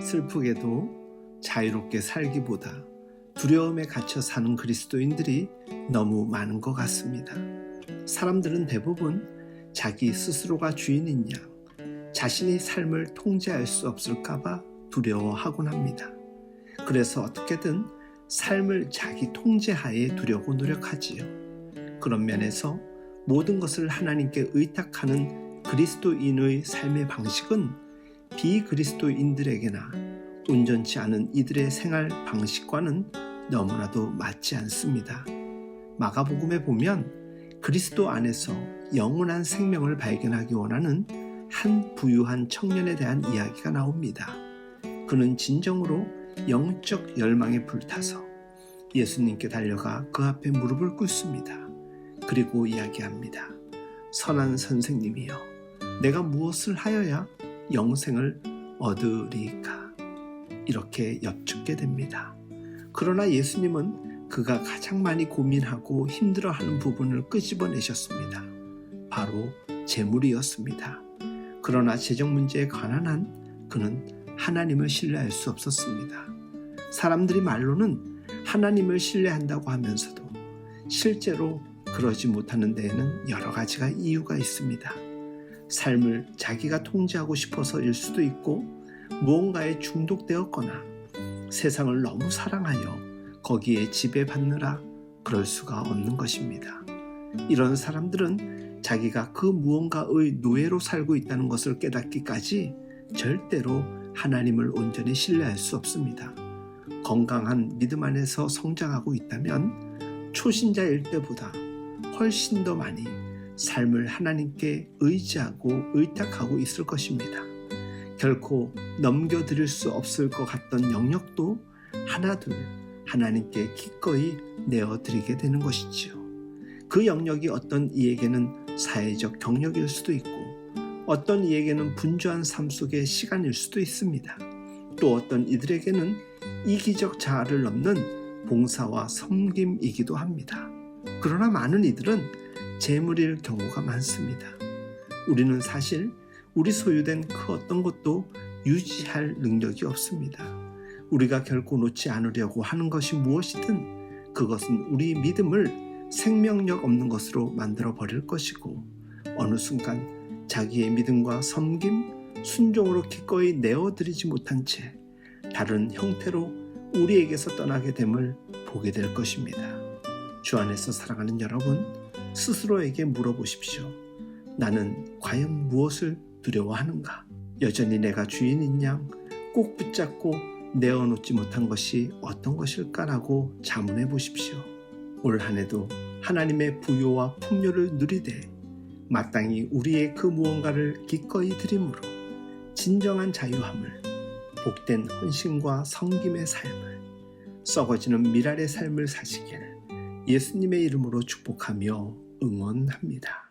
슬프게도 자유롭게 살기보다 두려움에 갇혀 사는 그리스도인들이 너무 많은 것 같습니다. 사람들은 대부분 자기 스스로가 주인인 양 자신이 삶을 통제할 수 없을까봐 두려워하곤 합니다. 그래서 어떻게든 삶을 자기 통제하에 두려고 노력하지요. 그런 면에서 모든 것을 하나님께 의탁하는 그리스도인의 삶의 방식은 비그리스도인들에게나 온전치 않은 이들의 생활 방식과는 너무나도 맞지 않습니다. 마가복음에 보면 그리스도 안에서 영원한 생명을 발견하기 원하는 한 부유한 청년에 대한 이야기가 나옵니다. 그는 진정으로 영적 열망에 불타서 예수님께 달려가 그 앞에 무릎을 꿇습니다. 그리고 이야기합니다. 선한 선생님이여, 내가 무엇을 하여야 영생을 얻으리까? 이렇게 여쭙게 됩니다. 그러나 예수님은 그가 가장 많이 고민하고 힘들어하는 부분을 끄집어내셨습니다. 바로 재물이었습니다. 그러나 재정 문제에 관한 한 그는 하나님을 신뢰할 수 없었습니다. 사람들이 말로는 하나님을 신뢰한다고 하면서도 실제로 그러지 못하는 데에는 여러 가지가 이유가 있습니다. 삶을 자기가 통제하고 싶어서일 수도 있고, 무언가에 중독되었거나 세상을 너무 사랑하여 거기에 지배받느라 그럴 수가 없는 것입니다. 이런 사람들은 자기가 그 무언가의 노예로 살고 있다는 것을 깨닫기까지 절대로 하나님을 온전히 신뢰할 수 없습니다. 건강한 믿음 안에서 성장하고 있다면 초신자일 때보다 훨씬 더 많이 삶을 하나님께 의지하고 의탁하고 있을 것입니다. 결코 넘겨드릴 수 없을 것 같던 영역도 하나둘 하나님께 기꺼이 내어드리게 되는 것이지요. 그 영역이 어떤 이에게는 사회적 경력일 수도 있고, 어떤 이에게는 분주한 삶 속의 시간일 수도 있습니다. 또 어떤 이들에게는 이기적 자아를 넘는 봉사와 섬김이기도 합니다. 그러나 많은 이들은 재물일 경우가 많습니다. 우리는 사실 우리 소유된 그 어떤 것도 유지할 능력이 없습니다. 우리가 결코 놓지 않으려고 하는 것이 무엇이든 그것은 우리 믿음을 생명력 없는 것으로 만들어 버릴 것이고, 어느 순간 자기의 믿음과 섬김, 순종으로 기꺼이 내어드리지 못한 채 다른 형태로 우리에게서 떠나게 됨을 보게 될 것입니다. 주 안에서 사랑하는 여러분, 스스로에게 물어보십시오. 나는 과연 무엇을 두려워하는가? 여전히 내가 주인인 양 꼭 붙잡고 내어놓지 못한 것이 어떤 것일까라고 자문해 보십시오. 올 한 해도 하나님의 부요와 풍요를 누리되 마땅히 우리의 그 무언가를 기꺼이 드림으로 진정한 자유함을, 복된 헌신과 섬김의 삶을, 썩어지는 미랄의 삶을 사시길 예수님의 이름으로 축복하며 응원합니다.